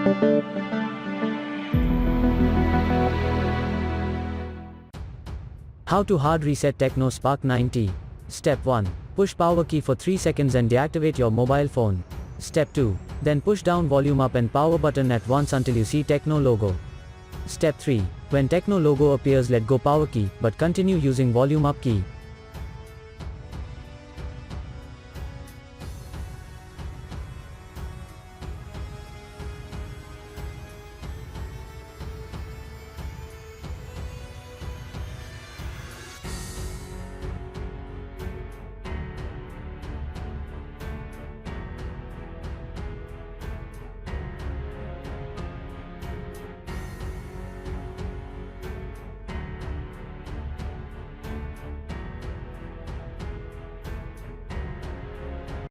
How to hard reset Tecno Spark 9T. Step 1. Push power key for 3 seconds and deactivate your mobile phone. Step 2. Then push down volume up and power button at once until you see Tecno logo. Step 3. When Tecno logo appears, let go power key, but continue using volume up key.